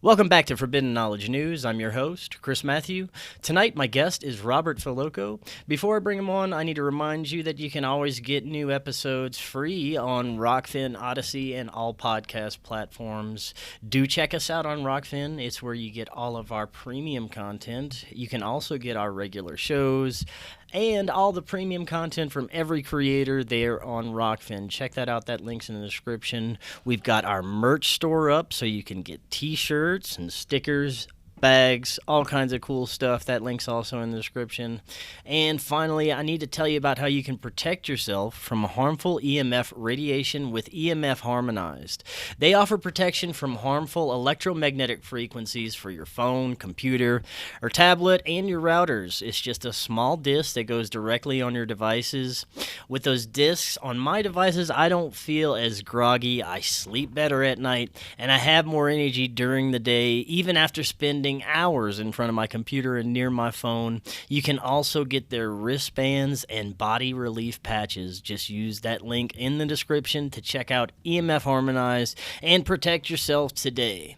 Welcome back to Forbidden Knowledge News. I'm your host, Chris Matthew. Tonight, my guest is Robert Filocco. Before I bring him on, I need to remind you that you can always get new episodes free on Rokfin, Odysee, and all podcast platforms. Do check us out on Rokfin. It's where you get all of our premium content. You can also get our regular shows and all the premium content from every creator there on Rokfin. Check that out. That link's in the description. We've got our merch store up so you can get t-shirts and stickers, bags, all kinds of cool stuff. That link's also in the description. And finally, I need to tell you about how you can protect yourself from harmful EMF radiation with EMF Harmonized. They offer protection from harmful electromagnetic frequencies for your phone, computer, or tablet, and your routers. It's just a small disc that goes directly on your devices. With those discs on my devices, I don't feel as groggy, I sleep better at night, and I have more energy during the day, even after spending hours in front of my computer and near my phone. You can also get their wristbands and body relief patches. Just use that link in the description to check out EMF Harmonized and protect yourself today.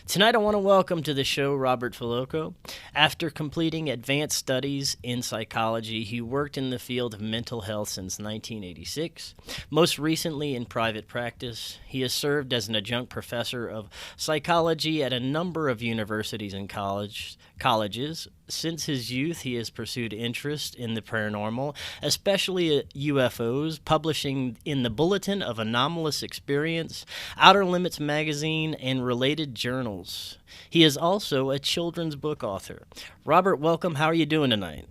Tonight I want to welcome to the show Robert Filocco. After completing advanced studies in psychology, he worked in the field of mental health since 1986. Most recently in private practice, he has served as an adjunct professor of psychology at a number of universities and colleges. Since his youth, he has pursued interest in the paranormal, especially UFOs, publishing in the Bulletin of Anomalous Experience, Outer Limits magazine, and related journals. He is also a children's book author. Robert, welcome. How are you doing tonight?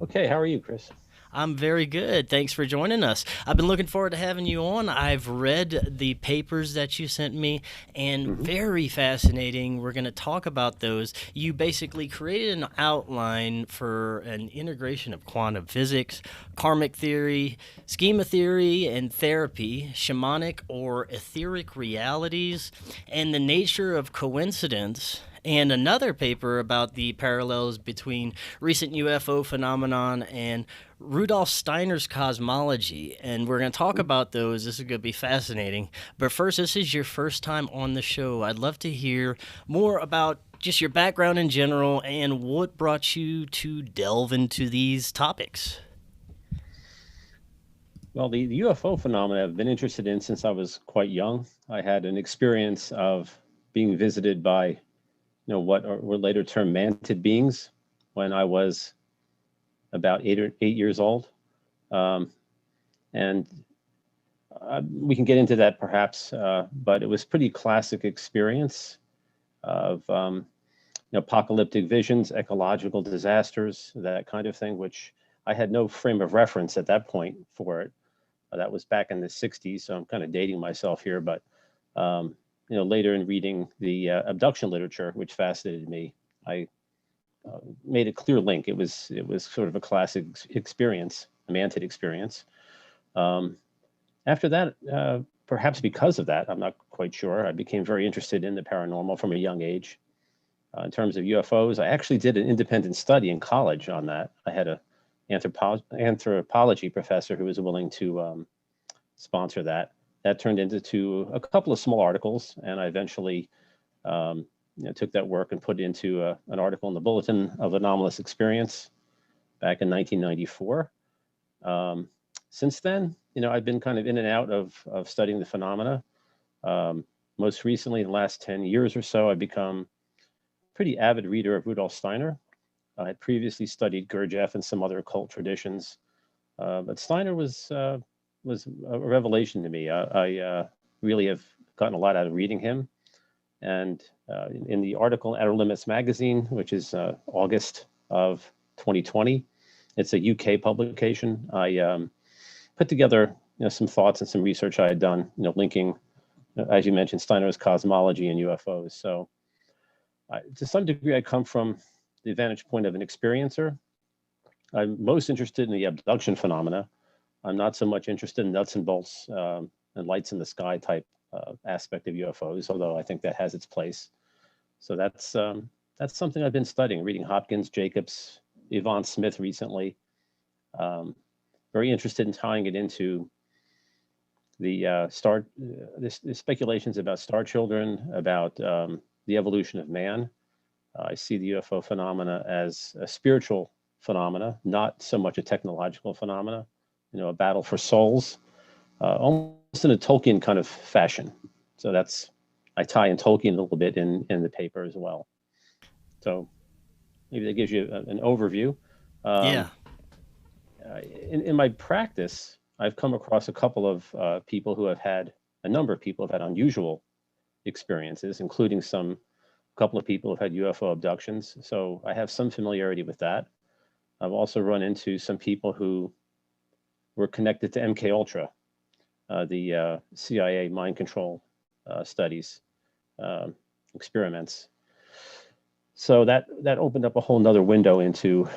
Okay, how are you, Chris? I'm very good. Thanks for joining us. I've been looking forward to having you on. I've read the papers that you sent me, and very fascinating. We're going to talk about those. You basically created an outline for an integration of quantum physics, karmic theory, schema theory, and therapy, shamanic or etheric realities, and the nature of coincidence, and another paper about the parallels between recent UFO phenomenon and Rudolf Steiner's cosmology. And we're going to talk about those. This is going to be fascinating. But first, this is your first time on the show. I'd love to hear more about just your background in general and what brought you to delve into these topics. Well, the UFO phenomena I've been interested in since I was quite young. I had an experience of being visited by what were later termed mantid beings when I was about 8 years old. And we can get into that perhaps, but it was pretty classic experience of apocalyptic visions, ecological disasters, that kind of thing, which I had no frame of reference at that point for it. That was back in the 60s, so I'm kind of dating myself here, but later in reading the abduction literature, which fascinated me, I made a clear link. It was sort of a classic experience, a mantid experience. After that, perhaps because of that, I'm not quite sure, I became very interested in the paranormal from a young age. In terms of UFOs, I actually did an independent study in college on that. I had a anthropology professor who was willing to sponsor that. That turned into a couple of small articles, and I eventually took that work and put it into an article in the Bulletin of Anomalous Experience back in 1994. Since then, I've been kind of in and out of studying the phenomena. Most recently, in the last 10 years or so, I've become a pretty avid reader of Rudolf Steiner. I had previously studied Gurdjieff and some other occult traditions, but Steiner was a revelation to me. I really have gotten a lot out of reading him. And in the article Outer Limits magazine, which is August of 2020, it's a UK publication. I put together some thoughts and some research I had done, linking, as you mentioned, Steiner's cosmology and UFOs. So to some degree, I come from the vantage point of an experiencer. I'm most interested in the abduction phenomena. I'm not so much interested in nuts and bolts and lights in the sky type aspect of UFOs, although I think that has its place. So that's something I've been studying, reading Hopkins, Jacobs, Yvonne Smith recently. Very interested in tying it into the the speculations about star children, about the evolution of man. I see the UFO phenomena as a spiritual phenomena, not so much a technological phenomena. A battle for souls, almost in a Tolkien kind of fashion. So I tie in Tolkien a little bit in the paper as well. So maybe that gives you an overview. Yeah. In my practice, I've come across a number of people have had unusual experiences, including a couple of people have had UFO abductions. So I have some familiarity with that. I've also run into some people who were connected to MK Ultra, the CIA mind control studies, experiments. So that opened up a whole nother window into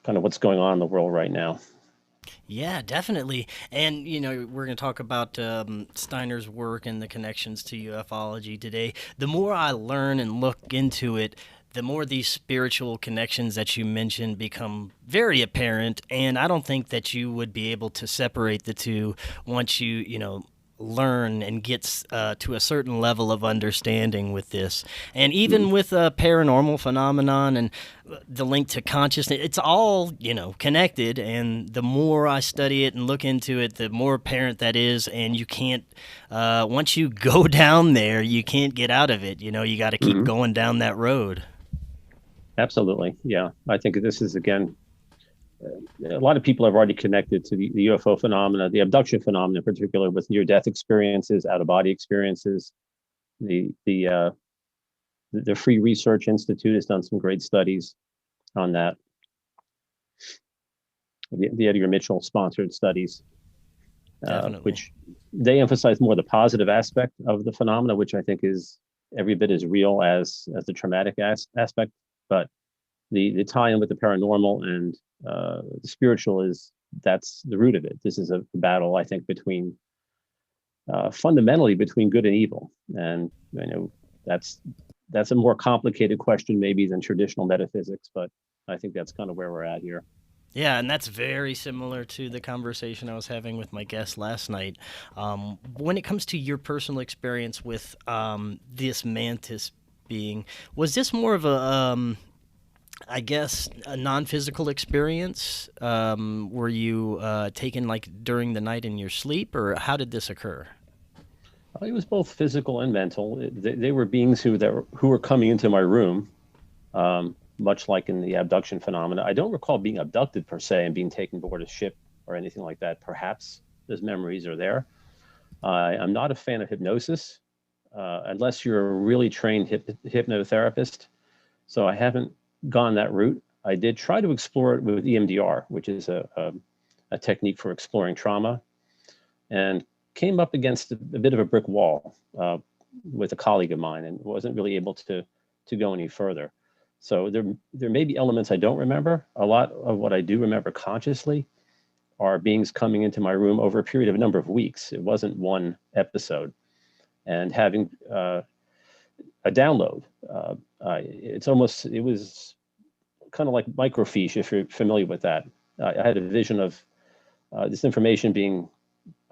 kind of what's going on in the world right now. Yeah, definitely. And, we're going to talk about Steiner's work and the connections to ufology today. The more I learn and look into it, the more these spiritual connections that you mentioned become very apparent. And I don't think that you would be able to separate the two once you learn and gets to a certain level of understanding with this. And even with paranormal phenomenon and the link to consciousness, it's all, connected. And the more I study it and look into it, the more apparent that is. And you can't, once you go down there, you can't get out of it. You got to keep going down that road. Absolutely. Yeah. I think this is, again, a lot of people have already connected to the UFO phenomena, the abduction phenomena in particular, with near-death experiences, out-of-body experiences. The Free Research Institute has done some great studies on that. The Edgar Mitchell sponsored studies, which they emphasize more the positive aspect of the phenomena, which I think is every bit as real as the traumatic aspect. But the tie-in with the paranormal and the spiritual that's the root of it. This is a battle, I think, fundamentally between good and evil, and that's a more complicated question maybe than traditional metaphysics, but I think that's kind of where we're at here. Yeah, and that's very similar to the conversation I was having with my guest last night. When it comes to your personal experience with this mantis being, was this more of a a non-physical experience? Were you taken during the night in your sleep, or how did this occur? It was both physical and mental. They were beings who were coming into my room, much like in the abduction phenomena. I don't recall being abducted per se and being taken aboard a ship or anything like that. Perhaps those memories are there. I'm not a fan of hypnosis, unless you're a really trained hypnotherapist. So I haven't gone that route. I did try to explore it with EMDR, which is a technique for exploring trauma, and came up against a bit of a brick wall with a colleague of mine, and wasn't really able to go any further. So there may be elements I don't remember. A lot of what I do remember consciously are beings coming into my room over a period of a number of weeks. It wasn't one episode, and having a download. It was kind of like microfiche, if you're familiar with that. I had a vision of this information being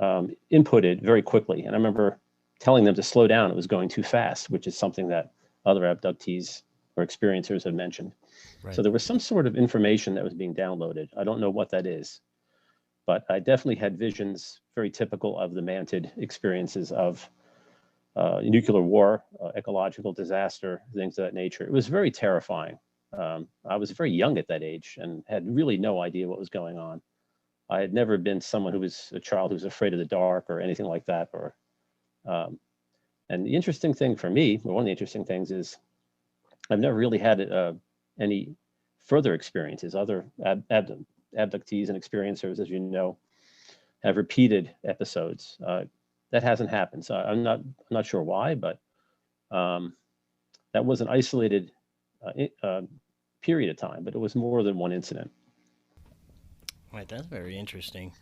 inputted very quickly. And I remember telling them to slow down. It was going too fast, which is something that other abductees or experiencers have mentioned. Right. So there was some sort of information that was being downloaded. I don't know what that is, but I definitely had visions very typical of the mantid experiences of nuclear war, ecological disaster, things of that nature. It was very terrifying. I was very young at that age and had really no idea what was going on. I had never been someone who was a child who was afraid of the dark or anything like that. And the interesting thing for me, or one of the interesting things, is I've never really had any further experiences. Other abductees and experiencers, as you know, have repeated episodes. That hasn't happened. So I'm not sure why, but that was an isolated period of time, but it was more than one incident. Right, that's very interesting.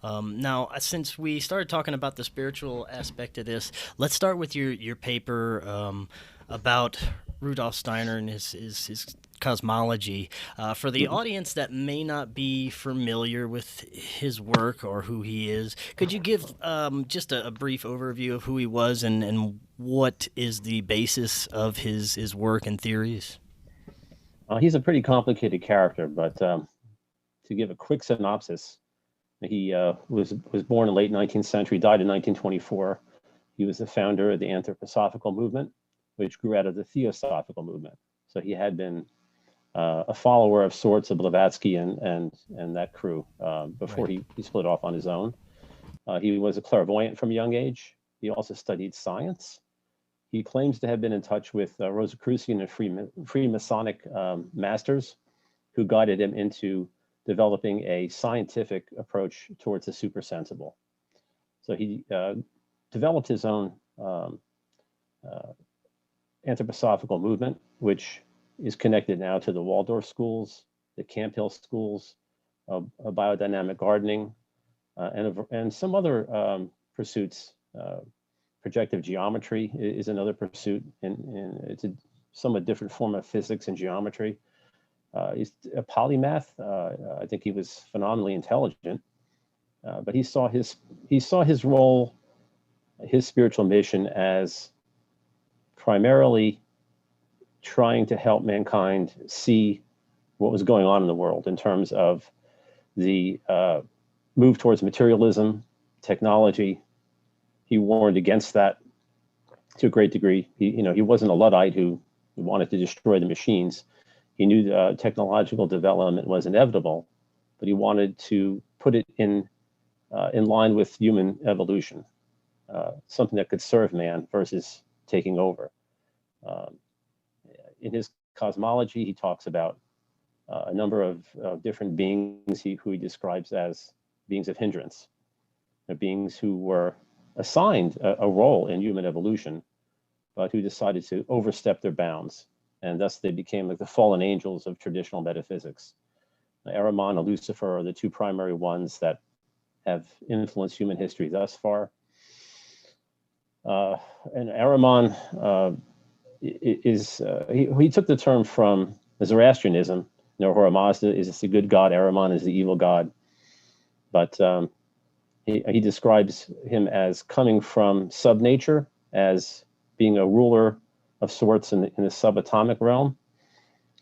Now, since we started talking about the spiritual aspect of this, let's start with your paper about Rudolf Steiner and his cosmology. For the audience that may not be familiar with his work or who he is, could you give just a brief overview of who he was and what is the basis of his work and theories? He's a pretty complicated character, but to give a quick synopsis, he was born in late 19th century, died in 1924. He was the founder of the Anthroposophical movement, which grew out of the Theosophical movement. So he had been a follower of sorts of Blavatsky and that crew before he split off on his own. He was a clairvoyant from a young age. He also studied science. He claims to have been in touch with Rosicrucian and Freemasonic masters who guided him into developing a scientific approach towards the supersensible. So he developed his own anthroposophical movement, which is connected now to the Waldorf schools, the Camp Hill schools, biodynamic gardening, and some other pursuits. Projective geometry is another pursuit, and it's a somewhat different form of physics and geometry. He's a polymath. I think he was phenomenally intelligent, but he saw his role, his spiritual mission, as primarily trying to help mankind see what was going on in the world in terms of the move towards materialism, technology. He warned against that to a great degree. He wasn't a Luddite who wanted to destroy the machines. He knew technological development was inevitable, but he wanted to put it in line with human evolution, something that could serve man versus taking over. In his cosmology, he talks about a number of different beings who he describes as beings of hindrance, beings who were assigned a role in human evolution, but who decided to overstep their bounds. And thus they became like the fallen angels of traditional metaphysics. Ahriman and Lucifer are the two primary ones that have influenced human history thus far. And Ahriman he took the term from Zoroastrianism. Ahura Mazda is the good god, Ahriman is the evil god. But he describes him as coming from subnature, as being a ruler of sorts in the subatomic realm,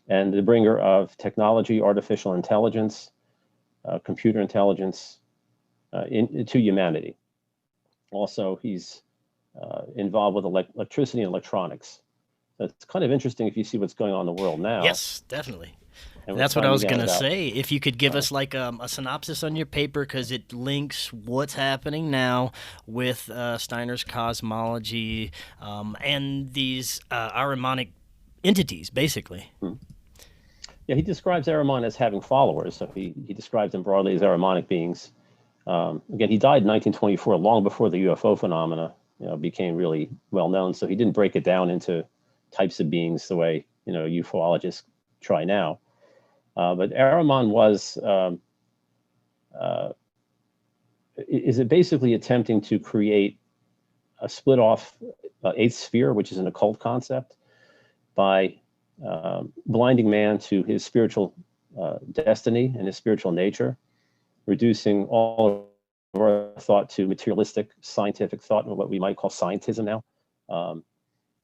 and the bringer of technology, artificial intelligence, computer intelligence to humanity. Also, he's involved with electricity and electronics. So it's kind of interesting if you see what's going on in the world now. Yes, definitely. And that's what I was going to say. If you could give us like a synopsis on your paper, because it links what's happening now with Steiner's cosmology and these Ahrimanic entities, basically. Hmm. Yeah, he describes Ahriman as having followers. So he describes them broadly as Ahrimanic beings. Again, he died in 1924, long before the UFO phenomena became really well known. So he didn't break it down into types of beings the way ufologists try now. But Ahriman is it basically attempting to create a split off eighth sphere, which is an occult concept, by blinding man to his spiritual destiny and his spiritual nature, reducing all of our thought to materialistic scientific thought, or what we might call scientism now.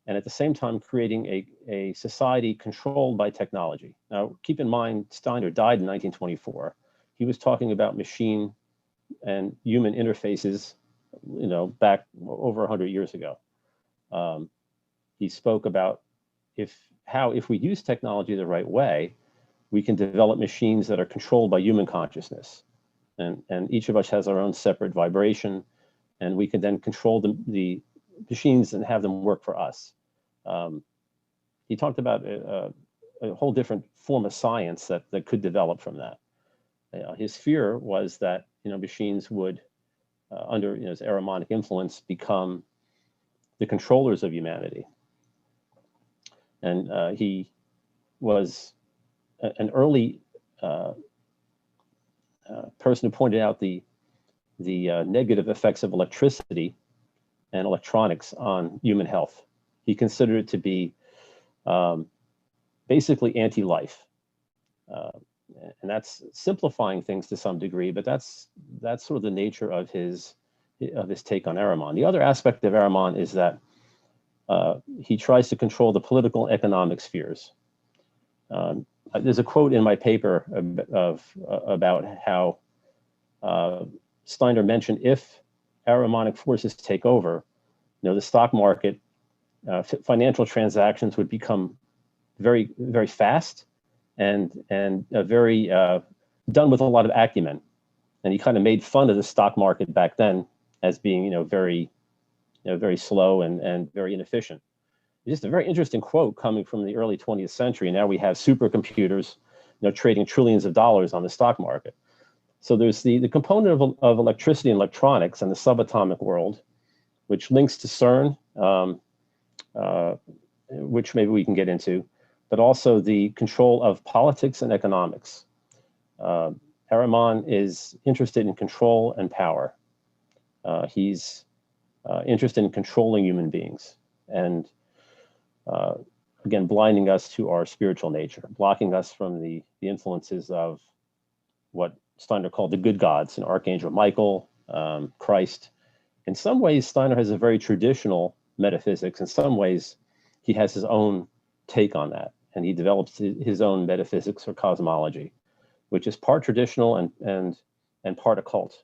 And at the same time creating a society controlled by technology. Now, keep in mind, Steiner died in 1924. He was talking about machine and human interfaces, back over 100 years ago. He spoke about if we use technology the right way, we can develop machines that are controlled by human consciousness. And each of us has our own separate vibration, and we can then control the machines and have them work for us. He talked about a whole different form of science that could develop from that. His fear was that machines would, under his Ahrimanic influence, become the controllers of humanity. And he was an early person who pointed out the negative effects of electricity and electronics on human health. He considered it to be basically anti-life. And that's simplifying things to some degree, but that's sort of the nature of his take on Ahriman. The other aspect of Ahriman is that he tries to control the political and economic spheres. There's a quote in my paper about how Steiner mentioned if Ahrimanic forces take over, the stock market, financial transactions would become very, very fast and very done with a lot of acumen. And he kind of made fun of the stock market back then as being, very slow and very inefficient. Just a very interesting quote coming from the early 20th century. Now we have supercomputers, trading trillions of dollars on the stock market. So there's the component of electricity and electronics and the subatomic world, which links to CERN, which maybe we can get into, but also the control of politics and economics. Ahriman is interested in control and power. He's interested in controlling human beings and, again, blinding us to our spiritual nature, blocking us from the influences of what Steiner called the good gods, Archangel Michael, Christ. In some ways, Steiner has a very traditional metaphysics. In some ways, he has his own take on that, and he develops his own metaphysics or cosmology, which is part traditional and part occult.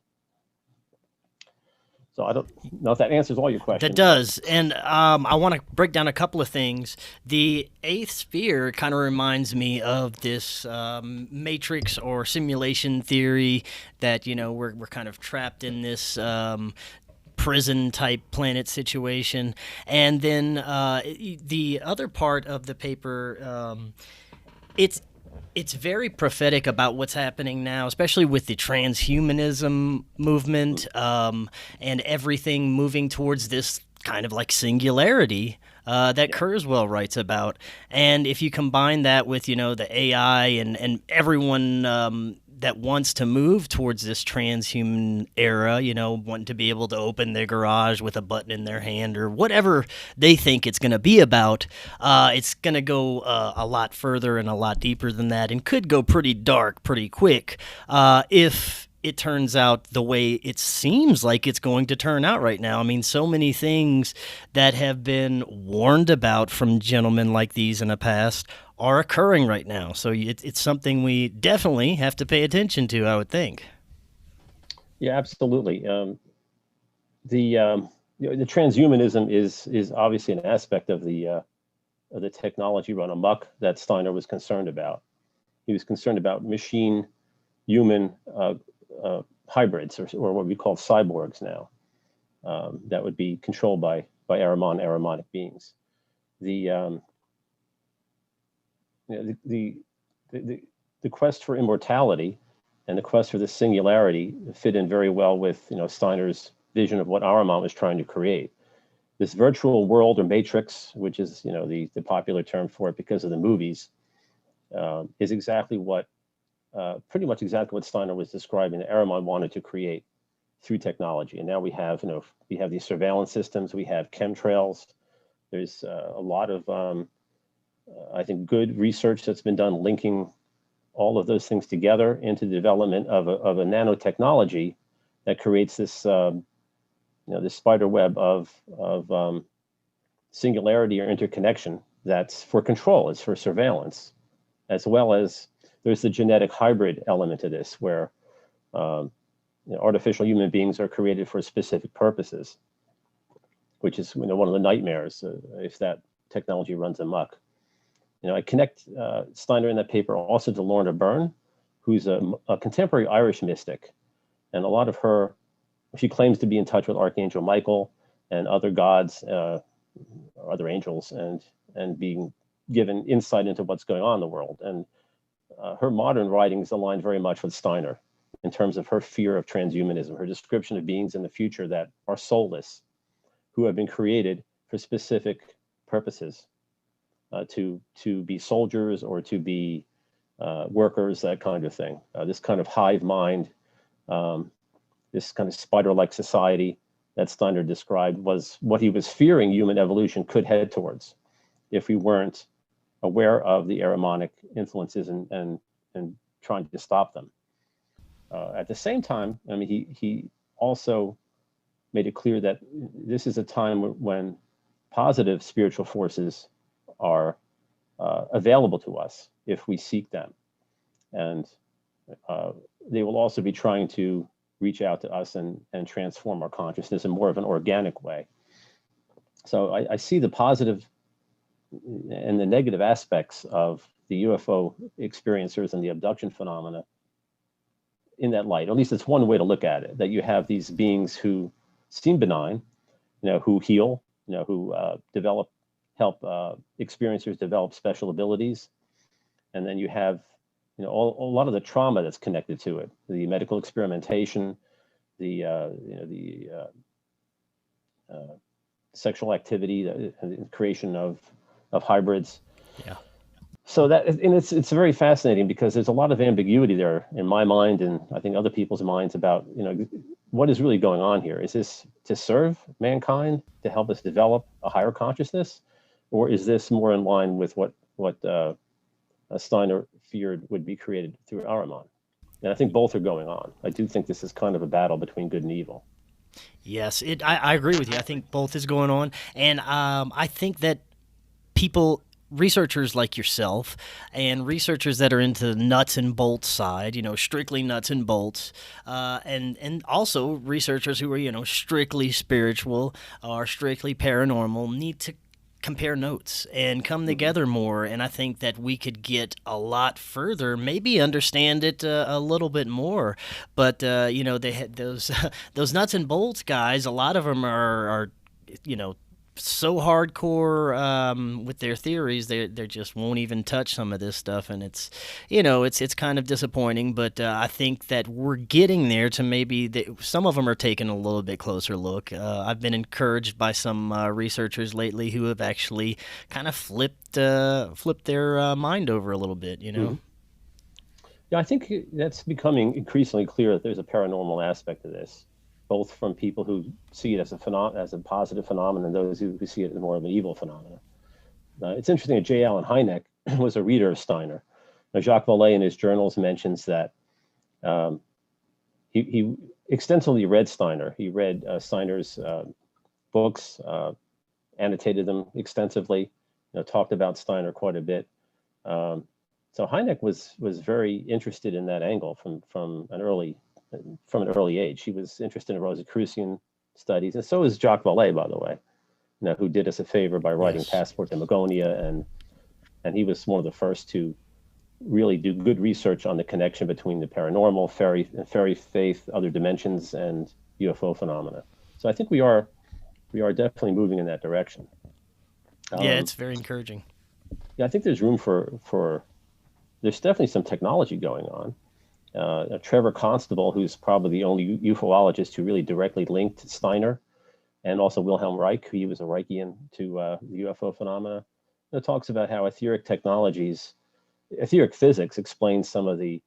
So I don't know if that answers all your questions. That does. And I want to break down a couple of things. The eighth sphere kind of reminds me of this matrix or simulation theory that, we're kind of trapped in this prison type planet situation. And then the other part of the paper, it's very prophetic about what's happening now, especially with the transhumanism movement and everything moving towards this kind of like singularity that Kurzweil writes about. And if you combine that with, the AI and everyone that wants to move towards this transhuman era, wanting to be able to open their garage with a button in their hand or whatever they think it's going to be about, it's going to go a lot further and a lot deeper than that and could go pretty dark pretty quick if it turns out the way it seems like it's going to turn out right now. I mean, so many things that have been warned about from gentlemen like these in the past are occurring right now. So it's something we definitely have to pay attention to, I would think. Yeah, absolutely. The transhumanism is obviously an aspect of the technology run amok that Steiner was concerned about. He was concerned about machine-human hybrids, or what we call cyborgs now, that would be controlled by Ahrimanic beings. The quest for immortality and the quest for the singularity fit in very well with Steiner's vision of what Ahriman was trying to create. This virtual world or matrix, which is the popular term for it because of the movies, is exactly what pretty much exactly what Steiner was describing that Ahriman wanted to create through technology. And now we have these surveillance systems, we have chemtrails. There's a lot of I think good research that's been done linking all of those things together into the development of a nanotechnology that creates this this spider web of singularity or interconnection that's for control, it's for surveillance, as well as there's the genetic hybrid element to this, where artificial human beings are created for specific purposes, which is one of the nightmares if that technology runs amok. I connect Steiner in that paper also to Lorna Byrne, who's a contemporary Irish mystic, and a lot of her, she claims to be in touch with Archangel Michael and other gods, or other angels, and being given insight into what's going on in the world. And her modern writings align very much with Steiner in terms of her fear of transhumanism, her description of beings in the future that are soulless, who have been created for specific purposes, to be soldiers or to be workers, that kind of thing. This kind of hive mind, this kind of spider-like society that Steiner described was what he was fearing human evolution could head towards if we weren't aware of the Ahrimanic influences and trying to stop them. At the same time, I mean, he also made it clear that this is a time when positive spiritual forces are available to us if we seek them. And they will also be trying to reach out to us and transform our consciousness in more of an organic way. So I see the positive and the negative aspects of the UFO experiencers and the abduction phenomena in that light. At least it's one way to look at it, that you have these beings who seem benign, who heal, who help experiencers develop special abilities. And then you have, a lot of the trauma that's connected to it, the medical experimentation, the sexual activity, the creation of hybrids. Yeah. So it's very fascinating because there's a lot of ambiguity there in my mind, and I think other people's minds, about what is really going on here. Is this to serve mankind, to help us develop a higher consciousness, or is this more in line with what Steiner feared would be created through Ahriman? And I think both are going on. I do think this is kind of a battle between good and evil. Yes, I agree with you. I think both is going on, and I think that researchers like yourself and researchers that are into the nuts and bolts side, strictly nuts and bolts, and also researchers who are, strictly spiritual or strictly paranormal, need to compare notes and come together more. And I think that we could get a lot further, maybe understand it a little bit more. But, they had those nuts and bolts guys, a lot of them are so hardcore with their theories, they just won't even touch some of this stuff, and it's kind of disappointing. But I think that we're getting there to maybe some of them are taking a little bit closer look. I've been encouraged by some researchers lately who have actually kind of flipped their mind over a little bit. Mm-hmm. Yeah, I think that's becoming increasingly clear that there's a paranormal aspect to this, both from people who see it as a positive phenomenon and those who see it as more of an evil phenomenon. It's interesting that J. Allen Hynek was a reader of Steiner. Now, Jacques Vallée in his journals mentions that he extensively read Steiner. He read Steiner's books, annotated them extensively, talked about Steiner quite a bit. So Hynek was very interested in that angle from an early age. He was interested in Rosicrucian studies, and so is Jacques Vallée, by the way, who did us a favor by writing Yes. Passport to Magonia, and he was one of the first to really do good research on the connection between the paranormal, fairy faith, other dimensions, and UFO phenomena. So I think we are definitely moving in that direction. Yeah, it's very encouraging. Yeah, I think there's room for there's definitely some technology going on. Trevor Constable, who's probably the only ufologist who really directly linked Steiner, and also Wilhelm Reich, he was a Reichian to the UFO phenomena, talks about how etheric physics explains some of the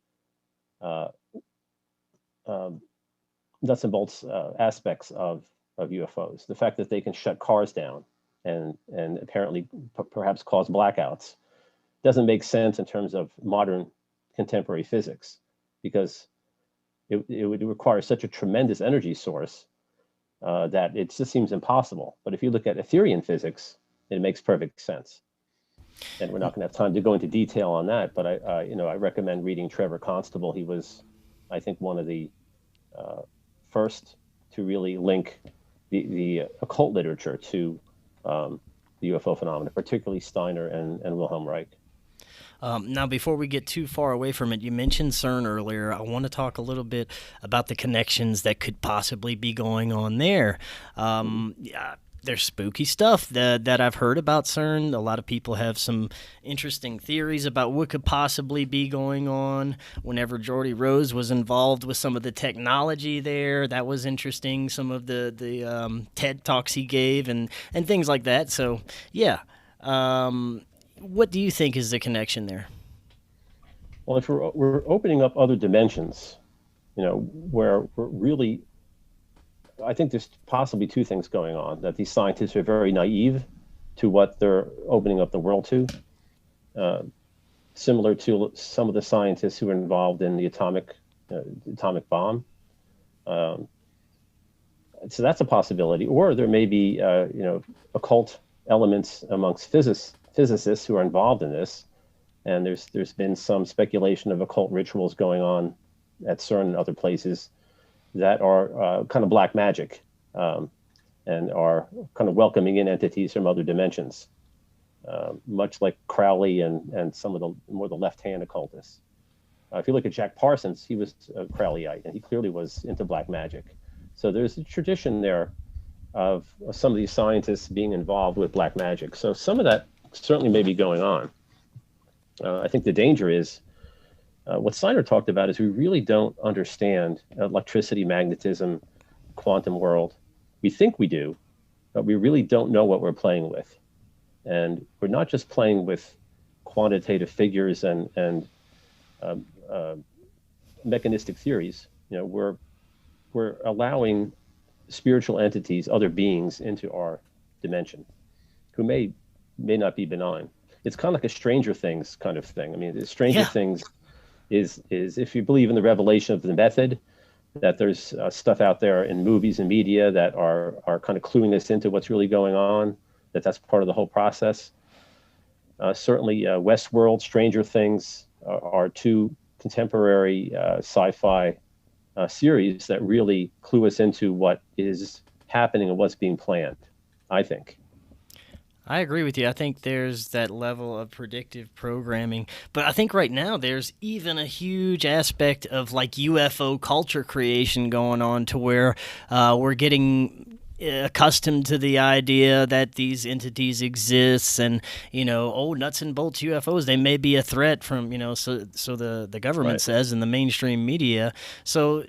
nuts and bolts aspects of UFOs. The fact that they can shut cars down and apparently perhaps cause blackouts doesn't make sense in terms of modern contemporary physics, because it would require such a tremendous energy source that it just seems impossible. But if you look at Etherian physics, it makes perfect sense. And we're not going to have time to go into detail on that, but I recommend reading Trevor Constable. He was, I think, one of the first to really link the occult literature to the UFO phenomena, particularly Steiner and Wilhelm Reich. Now, before we get too far away from it, you mentioned CERN earlier. I want to talk a little bit about the connections that could possibly be going on there. Yeah, there's spooky stuff that I've heard about CERN. A lot of people have some interesting theories about what could possibly be going on. Whenever Geordie Rose was involved with some of the technology there, that was interesting. Some of the TED Talks he gave and things like that. So, yeah. What do you think is the connection there? Well, if we're opening up other dimensions, where we're really, I think there's possibly two things going on: that these scientists are very naive to what they're opening up the world to, similar to some of the scientists who were involved in the atomic bomb. So that's a possibility. Or there may be, occult elements amongst physicists who are involved in this. And there's been some speculation of occult rituals going on at CERN and other places that are kind of black magic, and are kind of welcoming in entities from other dimensions, much like Crowley and some of the more the left-hand occultists. If you look at Jack Parsons, he was a Crowleyite, and he clearly was into black magic. So there's a tradition there of some of these scientists being involved with black magic. So some of that certainly may be going on. I think the danger is what Steiner talked about is we really don't understand electricity, magnetism, quantum world. We think we do, but we really don't know what we're playing with. And we're not just playing with quantitative figures and mechanistic theories. We're allowing spiritual entities, other beings, into our dimension, who may not be benign. It's kind of like a Stranger Things kind of thing. I mean, Stranger Things is if you believe in the revelation of the method, that there's stuff out there in movies and media that are kind of cluing us into what's really going on, that's part of the whole process. Certainly, Westworld, Stranger Things are two contemporary sci-fi series that really clue us into what is happening and what's being planned, I think. I agree with you. I think there's that level of predictive programming, but I think right now there's even a huge aspect of like UFO culture creation going on, to where we're getting accustomed to the idea that these entities exist, and nuts and bolts UFOs, they may be a threat from so the government says in the mainstream media. So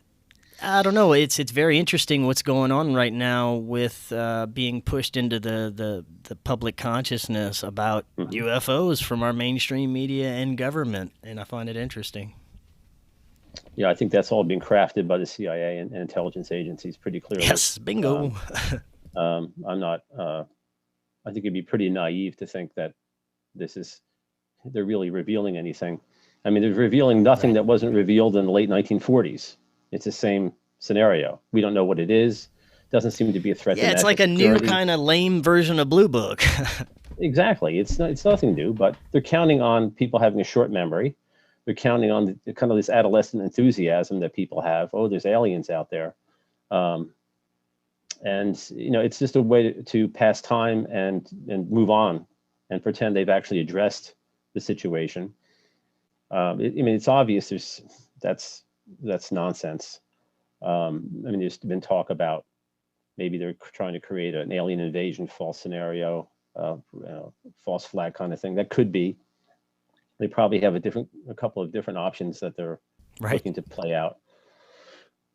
I don't know. It's very interesting what's going on right now with being pushed into the public consciousness about UFOs from our mainstream media and government, and I find it interesting. Yeah, I think that's all being crafted by the CIA and intelligence agencies pretty clearly. Yes, bingo. I'm not. I think it'd be pretty naive to think that they're really revealing anything. I mean, they're revealing nothing that wasn't revealed in the late 1940s. It's the same scenario. We don't know what it is. Doesn't seem to be a threat to national security. It's like a new kind of lame version of Blue Book. Exactly. It's nothing new, but they're counting on people having a short memory. They're counting on kind of this adolescent enthusiasm that people have. Oh, there's aliens out there. And it's just a way to pass time and move on and pretend they've actually addressed the situation. It's obvious that's nonsense. There's been talk about maybe they're trying to create an alien invasion false scenario, false flag kind of thing. That could be. They probably have a couple of different options that they're looking to play out.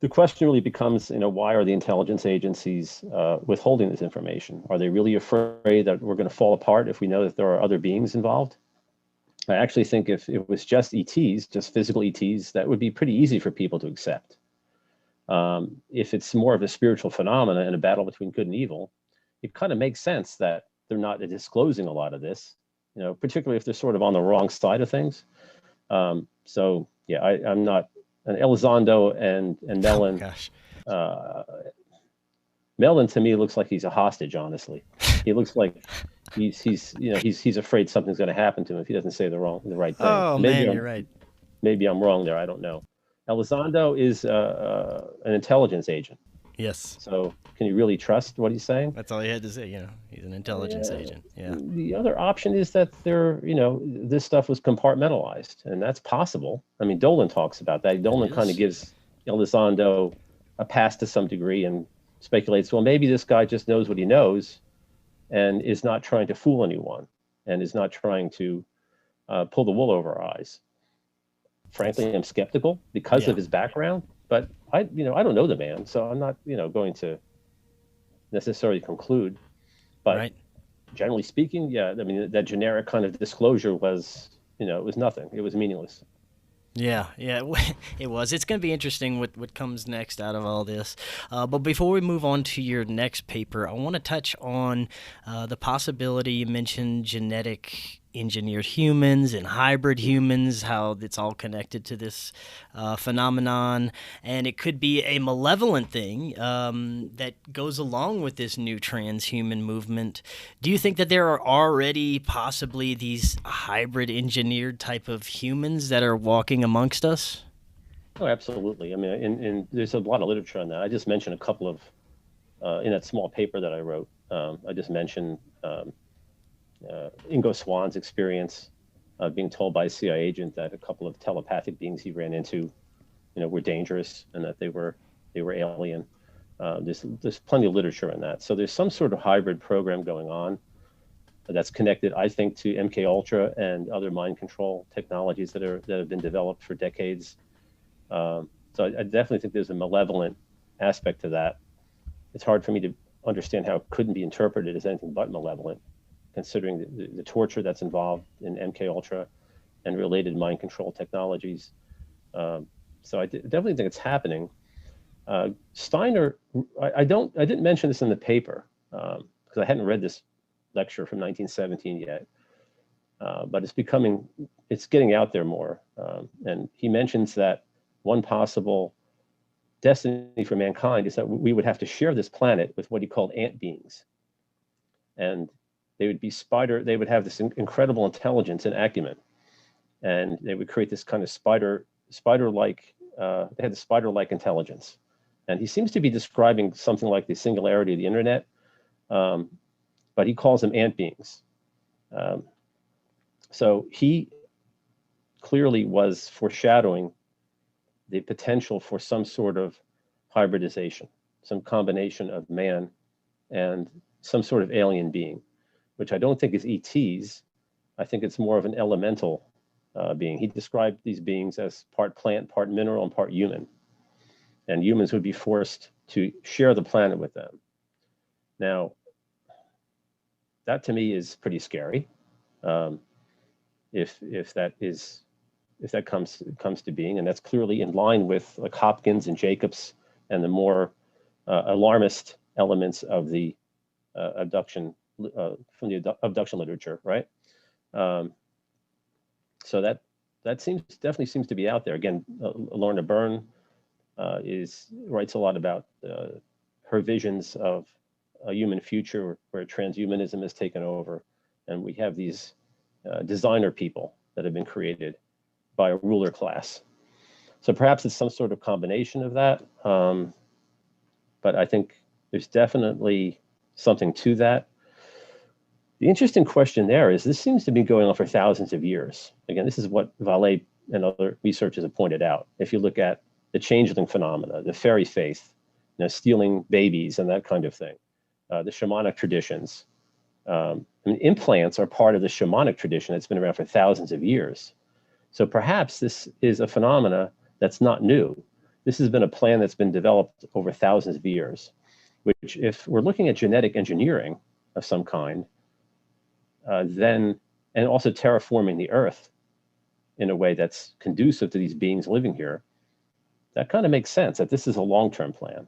The question really becomes, why are the intelligence agencies withholding this information? Are they really afraid that we're going to fall apart if we know that there are other beings involved? I actually think if it was just ETs, just physical ETs, that would be pretty easy for people to accept. If it's more of a spiritual phenomena and a battle between good and evil, it kind of makes sense that they're not disclosing a lot of this, particularly if they're sort of on the wrong side of things. I'm not an Elizondo and Mellon. Oh, gosh. Mellon to me looks like he's a hostage. Honestly, he looks like he's afraid something's going to happen to him if he doesn't say the right thing. Oh, man, you're right. Maybe I'm wrong there. I don't know. Elizondo is an intelligence agent. Yes. So can you really trust what he's saying? That's all he had to say. He's an intelligence agent. Yeah. The other option is that this stuff was compartmentalized, and that's possible. I mean, Dolan talks about that. Dolan kind of gives Elizondo a pass to some degree and speculates, well, maybe this guy just knows what he knows and is not trying to fool anyone and is not trying to pull the wool over our eyes. Frankly, I'm skeptical because of his background, but I don't know the man, so I'm not, going to necessarily conclude. But generally speaking, that generic kind of disclosure was, it was nothing. It was meaningless. Yeah, it was. It's going to be interesting what comes next out of all this. But before we move on to your next paper, I want to touch on the possibility you mentioned genetic engineered humans and hybrid humans, how it's all connected to this phenomenon. And it could be a malevolent thing that goes along with this new transhuman movement. Do you think that there are already possibly these hybrid engineered type of humans that are walking amongst us? Oh, absolutely. I mean, there's a lot of literature on that. I just mentioned a couple of in that small paper that I wrote. I just mentioned Ingo Swann's experience being told by a CIA agent that a couple of telepathic beings he ran into, were dangerous and that they were alien. There's plenty of literature on that. So there's some sort of hybrid program going on that's connected, I think, to MK Ultra and other mind control technologies that have been developed for decades. So I definitely think there's a malevolent aspect to that. It's hard for me to understand how it couldn't be interpreted as anything but malevolent, considering the torture that's involved in MK Ultra and related mind control technologies. So I definitely think it's happening. Steiner, I didn't mention this in the paper because I hadn't read this lecture from 1917 yet, but it's getting out there more. And he mentions that one possible destiny for mankind is that we would have to share this planet with what he called ant beings. And they would have this incredible intelligence and acumen. And they would create this kind of spider-like, they had the spider-like intelligence. And he seems to be describing something like the singularity of the internet, but he calls them ant beings. So he clearly was foreshadowing the potential for some sort of hybridization, some combination of man and some sort of alien being, which I don't think is ETs. I think it's more of an elemental being. He described these beings as part plant, part mineral, and part human. And humans would be forced to share the planet with them. Now, that to me is pretty scary. If that comes to being, and that's clearly in line with like Hopkins and Jacobs and the more alarmist elements of the abduction from the abduction literature, right? So that definitely seems to be out there. Again, Lorna Byrne writes a lot about her visions of a human future where transhumanism has taken over, and we have these designer people that have been created by a ruler class. So perhaps it's some sort of combination of that. But I think there's definitely something to that. The interesting question there is this seems to be going on for thousands of years. Again, this is what Vallée and other researchers have pointed out. If you look at the changeling phenomena, the fairy faith, stealing babies and that kind of thing, the shamanic traditions. Implants are part of the shamanic tradition that's been around for thousands of years. So perhaps this is a phenomena that's not new. This has been a plan that's been developed over thousands of years, which if we're looking at genetic engineering of some kind, and also terraforming the earth in a way that's conducive to these beings living here, that kind of makes sense that this is a long-term plan.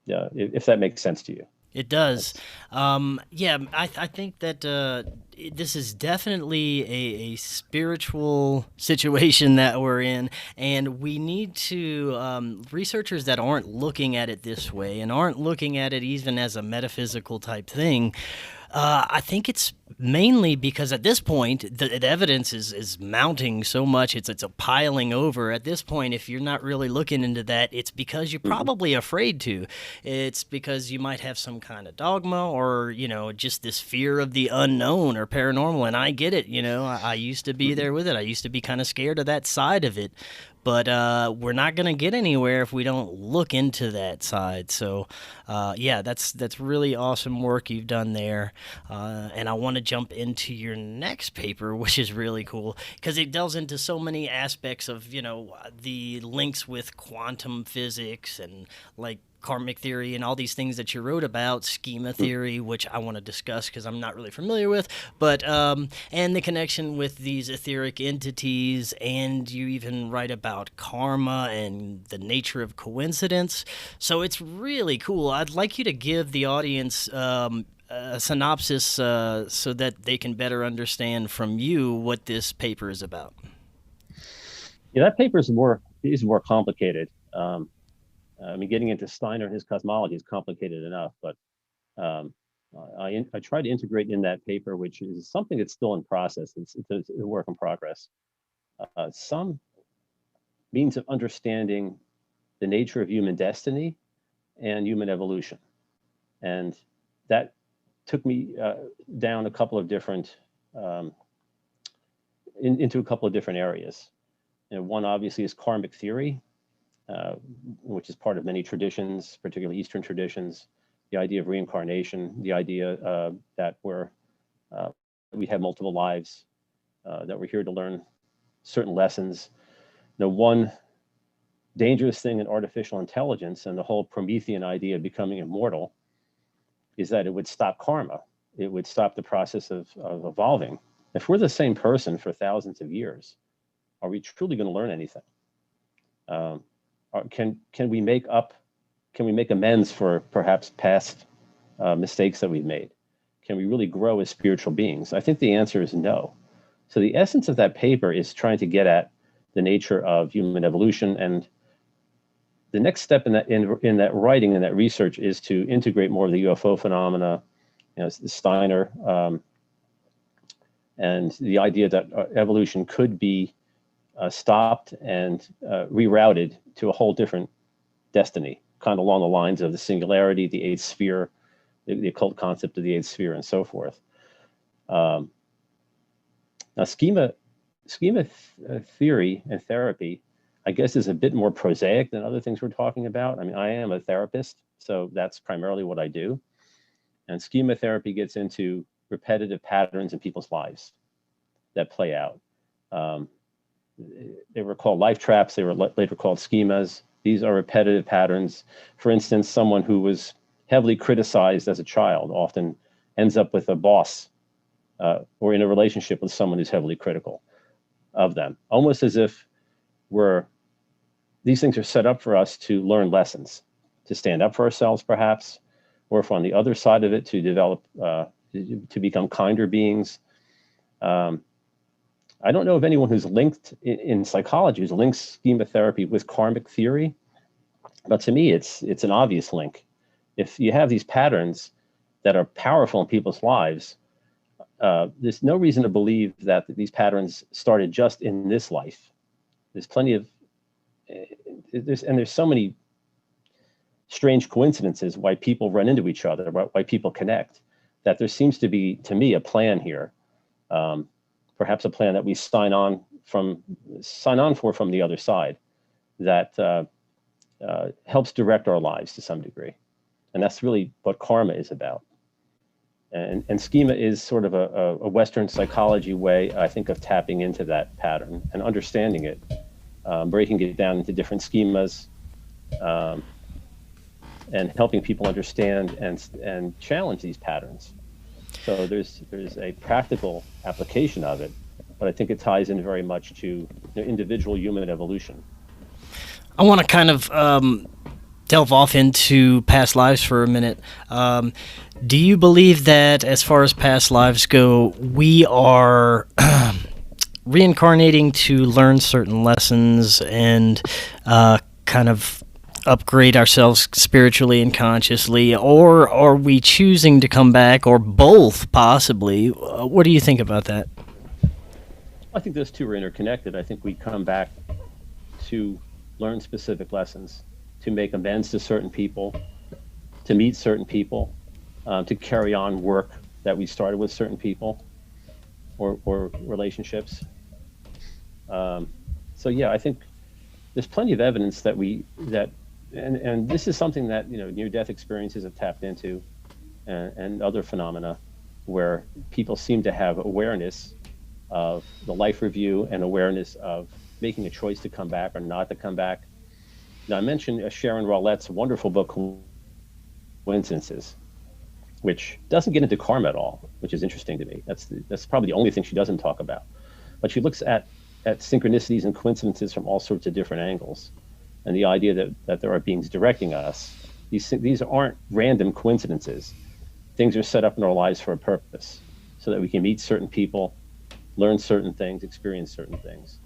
Yeah, if that makes sense to you. It does. I think that this is definitely a spiritual situation that we're in, and we need to, researchers that aren't looking at it this way and aren't looking at it even as a metaphysical type thing, I think it's mainly because at this point the evidence is mounting so much, it's a piling over. At this point, if you're not really looking into that, it's because you're probably afraid to. It's because you might have some kind of dogma or just this fear of the unknown or paranormal. And I get it. I used to be there with it. I used to be kind of scared of that side of it. But we're not going to get anywhere if we don't look into that side. So, that's really awesome work you've done there. And I want to jump into your next paper, which is really cool because it delves into so many aspects of, the links with quantum physics and like karmic theory and all these things that you wrote about, schema theory, which I want to discuss because I'm not really familiar with, but and the connection with these etheric entities, and you even write about karma and the nature of coincidence. So it's really cool. I'd like you to give the audience a synopsis so that they can better understand from you what this paper is about? Yeah, that paper is more complicated. I mean, getting into Steiner and his cosmology is complicated enough, but I try to integrate in that paper, which is something that's still in process. It's a work in progress. Some means of understanding the nature of human destiny and human evolution, and that took me down a couple of different into a couple of different areas. And one obviously is karmic theory, which is part of many traditions, particularly Eastern traditions. The idea of reincarnation, the idea that we have multiple lives, that we're here to learn certain lessons. One dangerous thing in artificial intelligence and the whole Promethean idea of becoming immortal is that it would stop karma. It would stop the process of evolving. If we're the same person for thousands of years, are we truly going to learn anything? Can we make amends for perhaps past mistakes that we've made? Can we really grow as spiritual beings? I think the answer is no. So the essence of that paper is trying to get at the nature of human evolution, and the next step in that writing and that research is to integrate more of the UFO phenomena, Steiner, and the idea that evolution could be stopped and rerouted to a whole different destiny, kind of along the lines of the singularity, the eighth sphere, the occult concept of the eighth sphere, and so forth. Now, schema theory and therapy, I guess, is a bit more prosaic than other things we're talking about. I mean, I am a therapist, so that's primarily what I do. And schema therapy gets into repetitive patterns in people's lives that play out. They were called life traps. They were later called schemas. These are repetitive patterns. For instance, someone who was heavily criticized as a child often ends up with a boss or in a relationship with someone who's heavily critical of them, almost as if these things are set up for us to learn lessons, to stand up for ourselves, perhaps, or if on the other side of it, to develop, to become kinder beings. I don't know of anyone who's linked in psychology who's linked schema therapy with karmic theory, but to me, it's an obvious link. If you have these patterns that are powerful in people's lives, there's no reason to believe that these patterns started just in this life. There's plenty of, there's so many strange coincidences why people run into each other, why people connect, that there seems to be, to me, a plan here. Perhaps a plan that we sign on for from the other side that helps direct our lives to some degree. And that's really what karma is about. And schema is sort of a Western psychology way, I think, of tapping into that pattern and understanding it, breaking it down into different schemas, and helping people understand and challenge these patterns. So there's a practical application of it, but I think it ties in very much to individual human evolution. I want to kind of delve off into past lives for a minute. Do you believe that, as far as past lives go, we are reincarnating to learn certain lessons and kind of upgrade ourselves spiritually and consciously, or are we choosing to come back, or both, possibly? What do you think about that? I think those two are interconnected. I think we come back to learn specific lessons, to make amends to certain people, to meet certain people, to carry on work that we started with certain people or relationships. So yeah, I think there's plenty of evidence that and this is something that near-death experiences have tapped into, and other phenomena where people seem to have awareness of the life review and awareness of making a choice to come back or not to come back. Now, I mentioned Sharon Rollette's wonderful book, Coincidences, which doesn't get into karma at all, which is interesting to me. That's probably the only thing she doesn't talk about. But she looks at synchronicities and coincidences from all sorts of different angles. And the idea that there are beings directing us, these aren't random coincidences. things are set up in our lives for a purpose, so that we can meet certain people, learn certain things, experience certain things.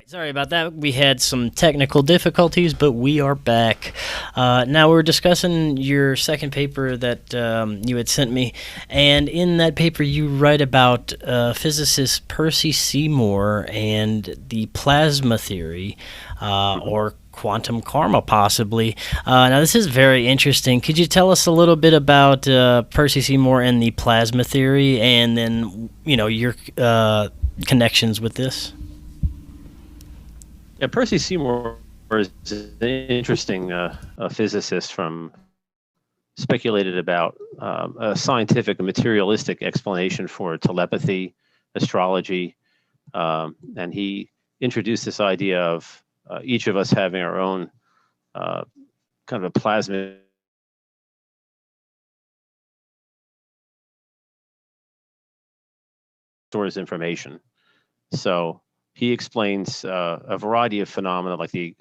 Sorry about that. We had some technical difficulties, but we are back. Now we're discussing your second paper that you had sent me, and in that paper you write about physicist Percy Seymour and the plasma theory, or quantum karma, possibly. Now this is very interesting. Could you tell us a little bit about Percy Seymour and the plasma theory, and then your connections with this? Yeah, Percy Seymour is an interesting physicist speculated about a scientific and materialistic explanation for telepathy, astrology, and he introduced this idea of each of us having our own kind of a plasma stores information. So he explains a variety of phenomena, like the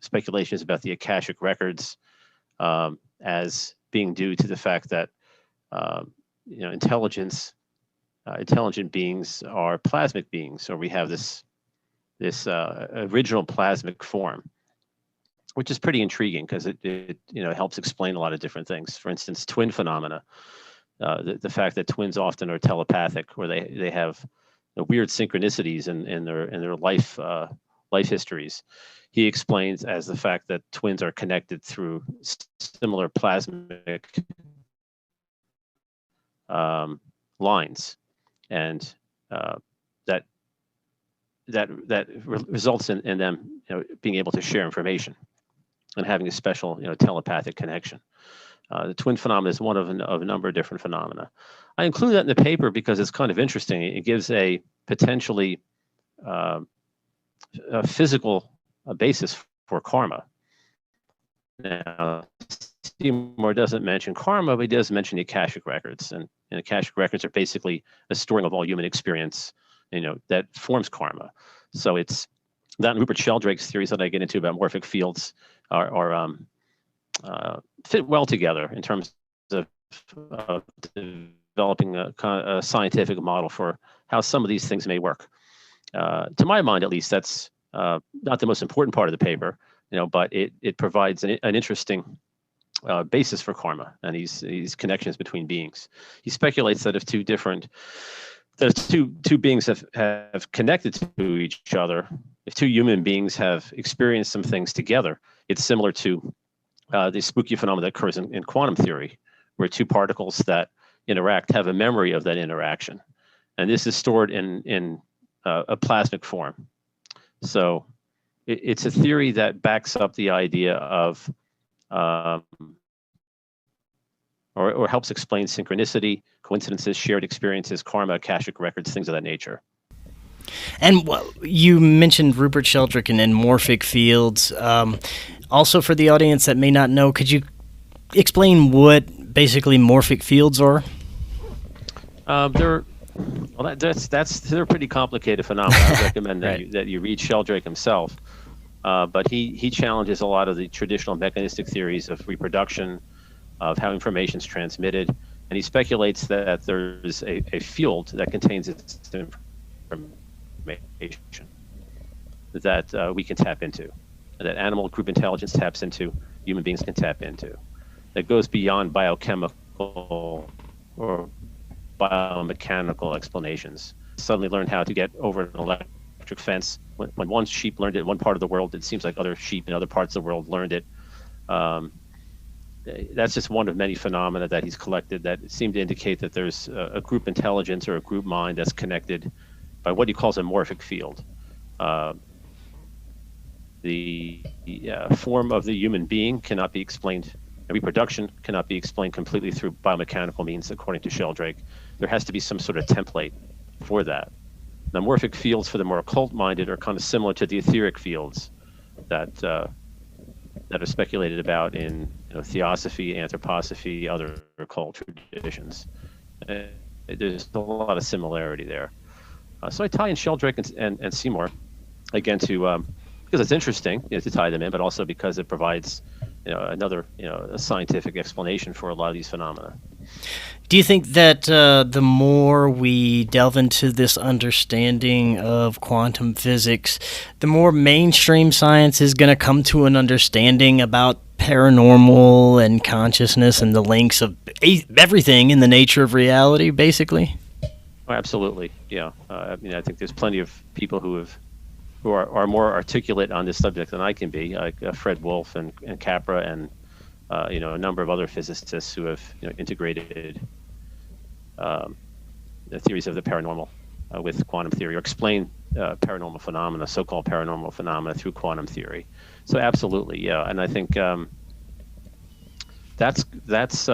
speculations about the Akashic records, as being due to the fact that intelligent beings are plasmic beings, or we have this original plasmic form, which is pretty intriguing because it helps explain a lot of different things. For instance, twin phenomena, the fact that twins often are telepathic, or they have weird synchronicities in their life histories. He explains as the fact that twins are connected through similar plasmic lines, and that results in them being able to share information and having a special telepathic connection. The twin phenomena is one of a number of different phenomena. I include that in the paper because it's kind of interesting. It gives a potentially a physical basis for karma. Now, Seymour doesn't mention karma, but he does mention the Akashic records, and Akashic records are basically a storing of all human experience, that forms karma. So it's that and Rupert Sheldrake's theories that I get into about morphic fields are fit well together in terms of developing a scientific model for how some of these things may work. To my mind, at least, that's not the most important part of the paper, but it provides an interesting basis for karma and these connections between beings. He speculates that if two beings have connected to each other, if two human beings have experienced some things together, it's similar to the spooky phenomenon that occurs in quantum theory, where two particles that interact have a memory of that interaction, and this is stored in a plasmic form. So it's a theory that backs up the idea of or helps explain synchronicity, coincidences, shared experiences, karma, Akashic records, things of that nature. And you mentioned Rupert Sheldrake and morphic fields. Also, for the audience that may not know, could you explain what basically morphic fields are? They're pretty complicated phenomena. I recommend Right. that you read Sheldrake himself. But he challenges a lot of the traditional mechanistic theories of reproduction, of how information is transmitted, and he speculates that there's a field that contains its information that we can tap into, that animal group intelligence taps into, human beings can tap into, that goes beyond biochemical or biomechanical explanations. Suddenly learned how to get over an electric fence. When one sheep learned it in one part of the world, it seems like other sheep in other parts of the world learned it. That's just one of many phenomena that he's collected that seem to indicate that there's a group intelligence or a group mind that's connected by what he calls a morphic field. The form of the human being cannot be explained, and reproduction cannot be explained completely through biomechanical means, according to Sheldrake. There has to be some sort of template for that. Now, morphic fields for the more occult-minded are kind of similar to the etheric fields that are speculated about in theosophy, anthroposophy, other occult traditions. There's a lot of similarity there. So I tie in Sheldrake and Seymour, again, to because it's interesting to tie them in, but also because it provides another a scientific explanation for a lot of these phenomena. Do you think that the more we delve into this understanding of quantum physics, the more mainstream science is going to come to an understanding about paranormal and consciousness and the links of everything in the nature of reality, basically? Oh, absolutely, yeah. I mean, I think there's plenty of people who are more articulate on this subject than I can be, like Fred Wolf and Capra and a number of other physicists who have integrated the theories of the paranormal with quantum theory, or explain paranormal phenomena, so-called paranormal phenomena, through quantum theory. So absolutely, yeah. And I think that's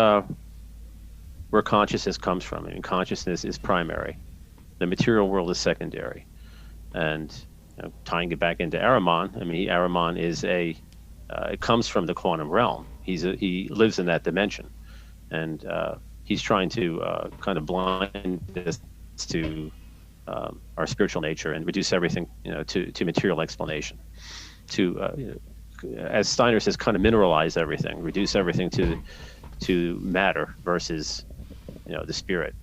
where consciousness comes from. I mean, consciousness is primary. The material world is secondary. And tying it back into Ahriman, I mean, Ahriman is it comes from the quantum realm. He lives in that dimension. And he's trying to kind of blind us to our spiritual nature and reduce everything, to material explanation. As Steiner says, kind of mineralize everything, reduce everything to matter versus, the spirit.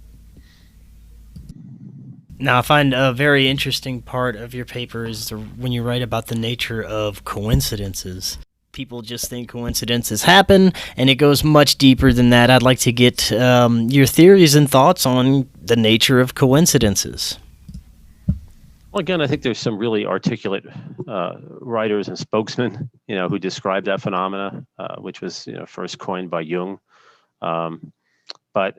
Now, I find a very interesting part of your paper is when you write about the nature of coincidences. People just think coincidences happen, and it goes much deeper than that. I'd like to get your theories and thoughts on the nature of coincidences. Well, again, I think there's some really articulate writers and spokesmen, who describe that phenomena, which was, first coined by Jung. But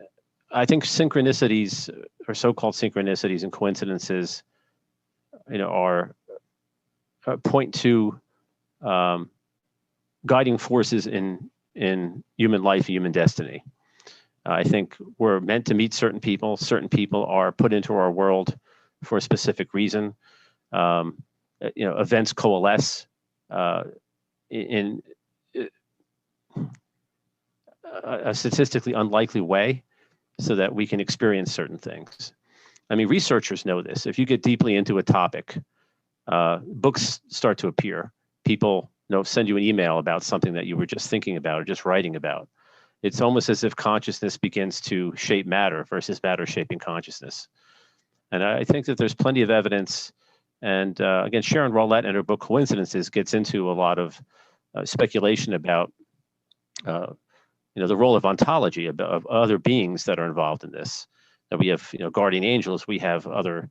I think synchronicities, or so-called synchronicities and coincidences, are point to guiding forces in human life, human destiny. I think we're meant to meet certain people. Certain people are put into our world for a specific reason. Events coalesce in a statistically unlikely way so that we can experience certain things. I mean, researchers know this. If you get deeply into a topic, books start to appear. People send you an email about something that you were just thinking about or just writing about. It's almost as if consciousness begins to shape matter versus matter shaping consciousness. And I think that there's plenty of evidence. And again, Sharon Rowlett in her book Coincidences gets into a lot of speculation about the role of ontology, of other beings that are involved in this. That we have guardian angels, we have other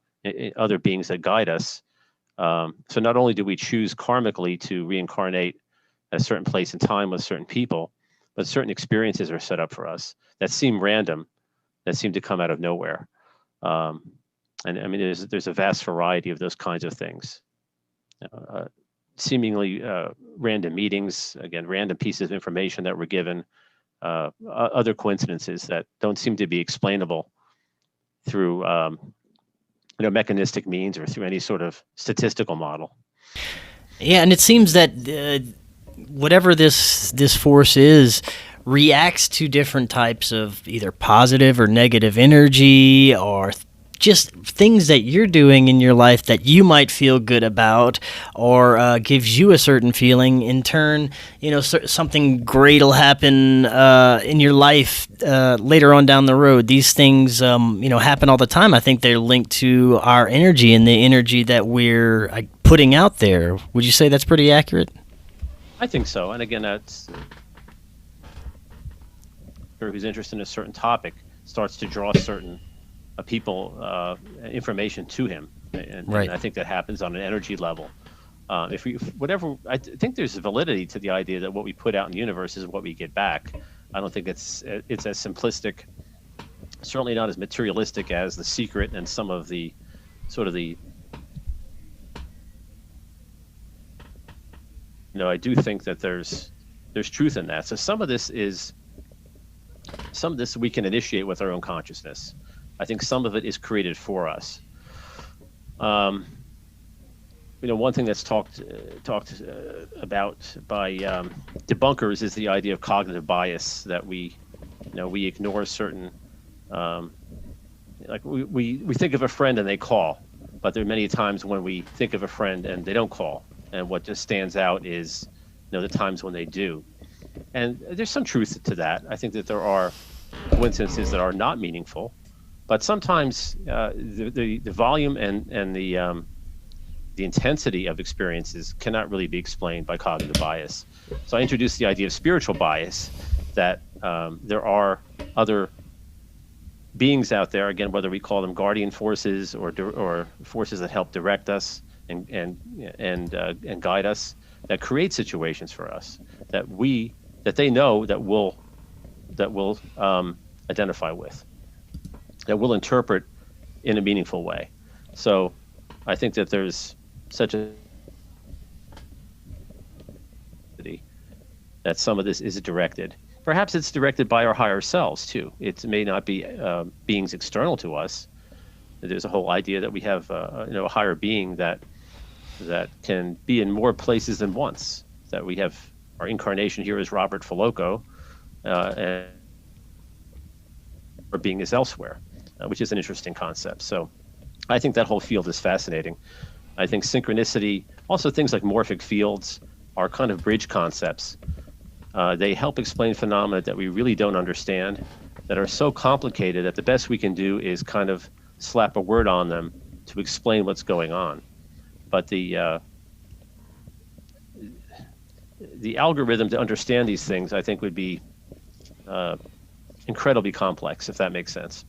beings that guide us. So not only do we choose karmically to reincarnate at a certain place and time with certain people, but certain experiences are set up for us that seem random, that seem to come out of nowhere. And I mean, there's a vast variety of those kinds of things. Seemingly random meetings, again, random pieces of information that were given, other coincidences that don't seem to be explainable through mechanistic means or through any sort of statistical model. Yeah, and it seems that whatever this force is reacts to different types of either positive or negative energy, or just things that you're doing in your life that you might feel good about, or gives you a certain feeling. In turn, something great will happen in your life later on down the road. These things, happen all the time. I think they're linked to our energy and the energy that we're putting out there. Would you say that's pretty accurate? I think so. And again, that's who's interested in a certain topic starts to draw certain people information to him, and I think that happens on an energy level. I think there's validity to the idea that what we put out in the universe is what we get back. I don't think it's as simplistic, certainly not as materialistic as The Secret and some of the sort of the. I do think that there's truth in that. So some of this we can initiate with our own consciousness. I think some of it is created for us. One thing that's talked about by debunkers is the idea of cognitive bias, that we ignore certain, like we think of a friend and they call, but there are many times when we think of a friend and they don't call, and what just stands out is the times when they do. And there's some truth to that. I think that there are coincidences that are not meaningful, but sometimes the volume and the intensity of experiences cannot really be explained by cognitive bias. So I introduced the idea of spiritual bias, that there are other beings out there, again, whether we call them guardian forces or forces that help direct us and guide us, that create situations for us that they know that we'll identify with, that we'll interpret in a meaningful way. So I think that there's such a that some of this is directed. Perhaps it's directed by our higher selves too. It may not be beings external to us. There's a whole idea that we have a higher being that can be in more places than once. That we have our incarnation here is Robert Filocco, and our being is elsewhere, which is an interesting concept. So I think that whole field is fascinating. I think synchronicity, also things like morphic fields, are kind of bridge concepts. They help explain phenomena that we really don't understand, that are so complicated that the best we can do is kind of slap a word on them to explain what's going on. But the algorithm to understand these things, I think, would be incredibly complex, if that makes sense.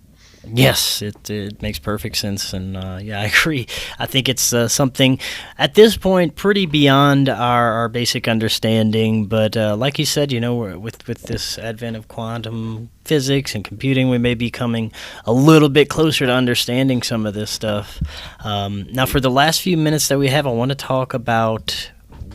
Yes, it makes perfect sense, and yeah, I agree. I think it's something at this point pretty beyond our basic understanding. But like you said, with this advent of quantum physics and computing, we may be coming a little bit closer to understanding some of this stuff. Now, for the last few minutes that we have, I want to talk about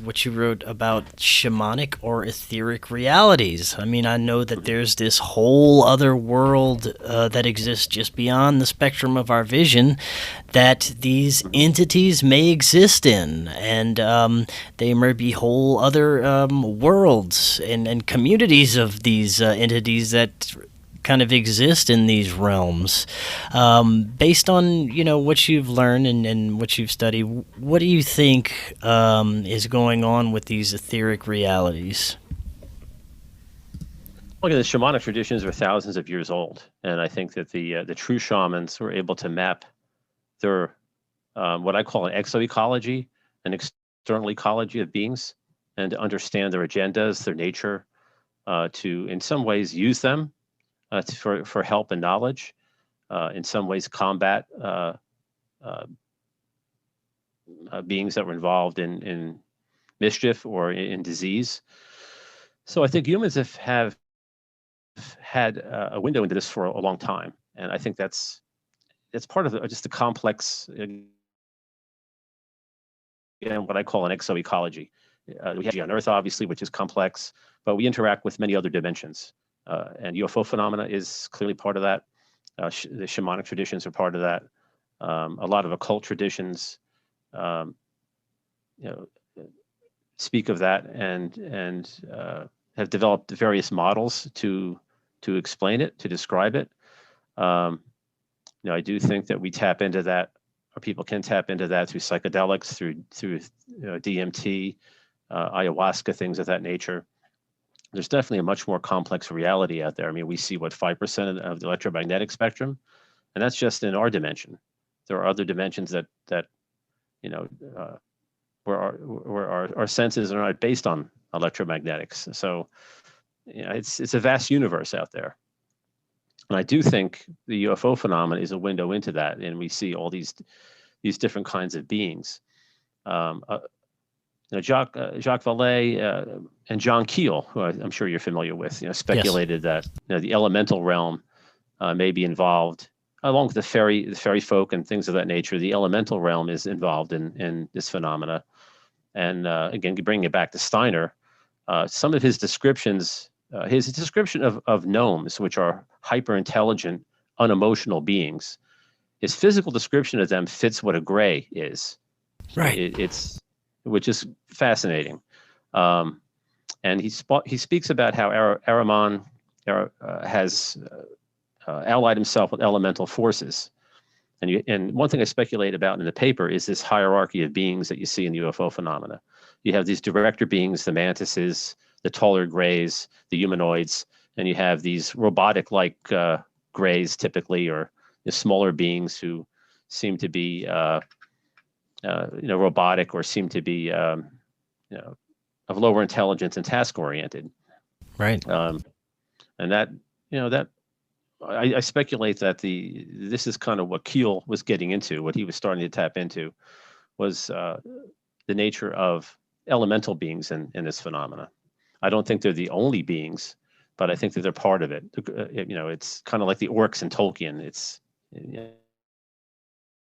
what you wrote about shamanic or etheric realities. I mean, I know that there's this whole other world that exists just beyond the spectrum of our vision that these entities may exist in, and they may be whole other worlds and communities of these entities that kind of exist in these realms. Based on what you've learned and what you've studied, what do you think is going on with these etheric realities? Look, the shamanic traditions are thousands of years old, and I think that the true shamans were able to map their what I call an exoecology, an external ecology of beings, and to understand their agendas, their nature, to in some ways use them for help and knowledge, in some ways combat beings that were involved in mischief or in disease. So I think humans have had a window into this for a long time, and I think that's part of just the complex, what I call an exoecology. We have on Earth, obviously, which is complex, but we interact with many other dimensions. And UFO phenomena is clearly part of that. The shamanic traditions are part of that. A lot of occult traditions, speak of that and have developed various models to explain it, to describe it. I do think that we tap into that, or people can tap into that through psychedelics, through DMT, ayahuasca, things of that nature. There's definitely a much more complex reality out there. I mean, we see 5% of the electromagnetic spectrum, and that's just in our dimension. There are other dimensions that where our senses are not based on electromagnetics. So it's a vast universe out there. And I do think the UFO phenomenon is a window into that, and we see all these different kinds of beings. Jacques Vallée and John Keel, who I'm sure you're familiar with, speculated that the elemental realm may be involved, along with the fairy folk and things of that nature. The elemental realm is involved in this phenomena. And again, bringing it back to Steiner, some of his descriptions, his description of gnomes, which are hyper-intelligent, unemotional beings, his physical description of them fits what a gray is. Right. Which is fascinating. And he speaks about how Ahriman has allied himself with elemental forces. And one thing I speculate about in the paper is this hierarchy of beings that you see in the UFO phenomena. You have these director beings, the mantises, the taller grays, the humanoids, and you have these robotic-like grays typically, or smaller beings who seem to be robotic, or seem to be of lower intelligence and task-oriented. Right. And that I speculate that this is kind of what Keel was getting into, what he was starting to tap into, was the nature of elemental beings in this phenomena. I don't think they're the only beings, but I think that they're part of it. It's kind of like the orcs in Tolkien. It's,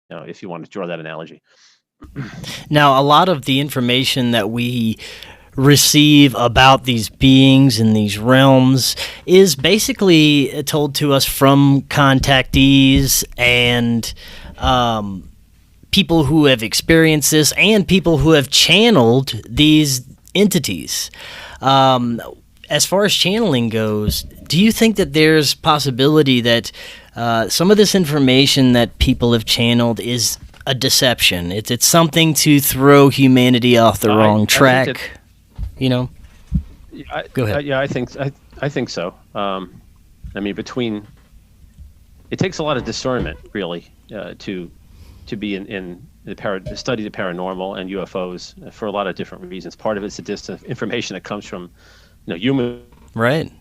if you want to draw that analogy. Now, a lot of the information that we receive about these beings in these realms is basically told to us from contactees and people who have experienced this and people who have channeled these entities. As far as channeling goes, do you think that there's possibility that some of this information that people have channeled is a deception? It's something to throw humanity off the wrong track. Go ahead. I think so. I mean, it takes a lot of discernment, really, to be in study the paranormal and UFOs for a lot of different reasons. Part of it's the information that comes from, human, right?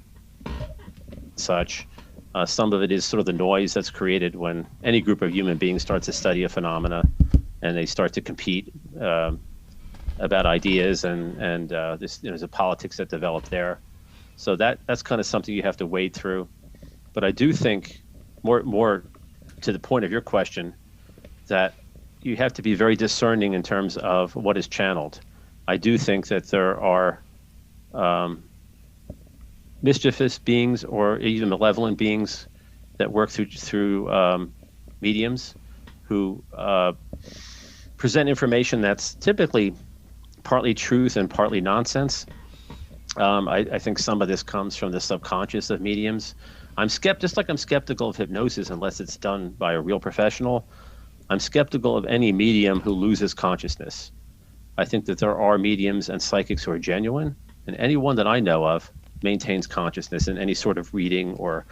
Such. Some of it is sort of the noise that's created when any group of human beings starts to study a phenomena, and they start to compete about ideas, and there's a politics that develop there. So that's kind of something you have to wade through. But I do think, more to the point of your question, that you have to be very discerning in terms of what is channeled. I do think that there are mischievous beings or even malevolent beings that work through mediums who present information that's typically partly truth and partly nonsense. I think some of this comes from the subconscious of mediums. I'm skeptical of hypnosis unless it's done by a real professional. I'm skeptical of any medium who loses consciousness. I think that there are mediums and psychics who are genuine, and anyone that I know of maintains consciousness in any sort of reading or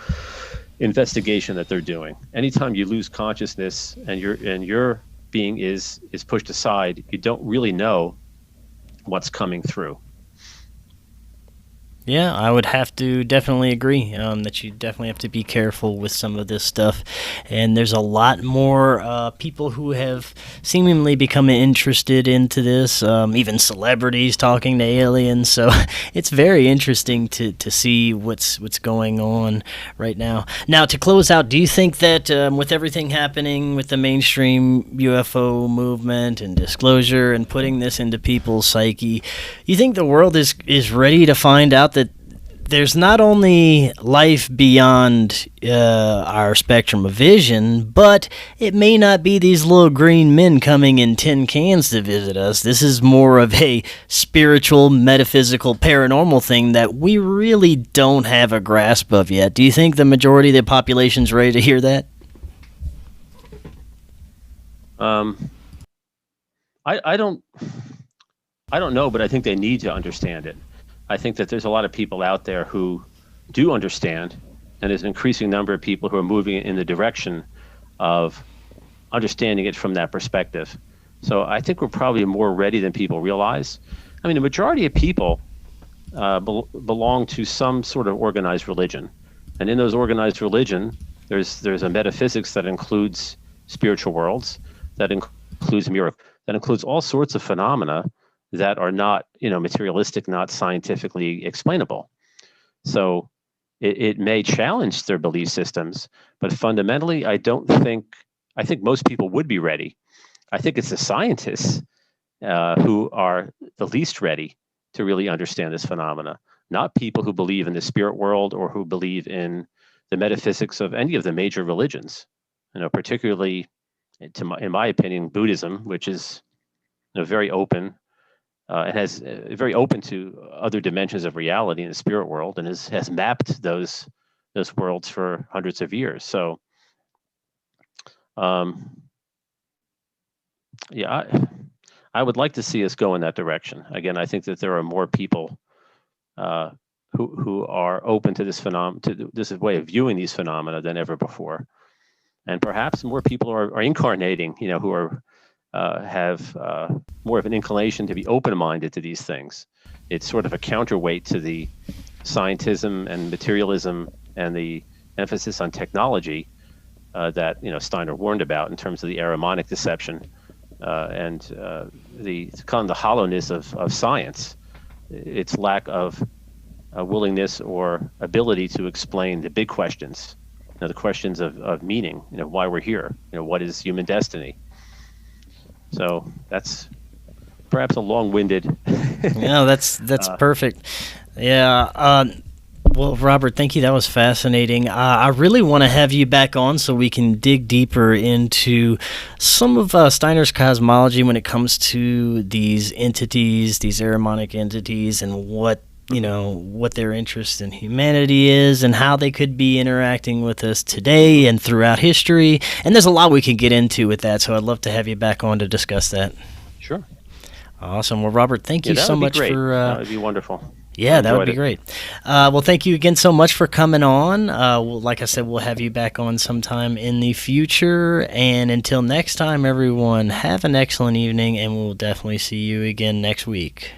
investigation that they're doing. Anytime you lose consciousness and your being is pushed aside, you don't really know what's coming through. Yeah, I would have to definitely agree that you definitely have to be careful with some of this stuff. And there's a lot more people who have seemingly become interested into this, even celebrities talking to aliens. So it's very interesting to see what's going on right now. Now, to close out, do you think that with everything happening with the mainstream UFO movement and disclosure and putting this into people's psyche, you think the world is ready to find out that there's not only life beyond our spectrum of vision, but it may not be these little green men coming in tin cans to visit us? This is more of a spiritual, metaphysical, paranormal thing that we really don't have a grasp of yet. Do you think the majority of the population's ready to hear that? I don't know, but I think they need to understand it. I think that there's a lot of people out there who do understand, and there's an increasing number of people who are moving in the direction of understanding it from that perspective. So I think we're probably more ready than people realize. I mean, the majority of people belong to some sort of organized religion. And in those organized religion, there's a metaphysics that includes spiritual worlds, that includes miracles, that includes all sorts of phenomena that are not, materialistic, not scientifically explainable. So it may challenge their belief systems, but fundamentally, I think most people would be ready. I think it's the scientists who are the least ready to really understand this phenomena, not people who believe in the spirit world or who believe in the metaphysics of any of the major religions. Particularly, in my opinion, Buddhism, which is very open. It has very open to other dimensions of reality in the spirit world, and has mapped those worlds for hundreds of years. So, I would like to see us go in that direction. Again, I think that there are more people who are open to this to this way of viewing these phenomena than ever before, and perhaps more people are incarnating, who are have more of an inclination to be open-minded to these things. It's sort of a counterweight to the scientism and materialism and the emphasis on technology that Steiner warned about in terms of the Ahrimanic deception and the kind of the hollowness of science, its lack of willingness or ability to explain the big questions, the questions of meaning, why we're here, what is human destiny. So that's perhaps a long-winded. No, that's perfect. Yeah. Well, Robert, thank you. That was fascinating. I really want to have you back on so we can dig deeper into some of Steiner's cosmology when it comes to these entities, these Ahrimanic entities, and what their interest in humanity is and how they could be interacting with us today and throughout history. And there's a lot we can get into with that, so I'd love to have you back on to discuss that. Sure. Awesome. Well, Robert, thank you so much for... that would be wonderful. Yeah, that would be great. Well, thank you again so much for coming on. Like I said, we'll have you back on sometime in the future. And until next time, everyone, have an excellent evening, and we'll definitely see you again next week.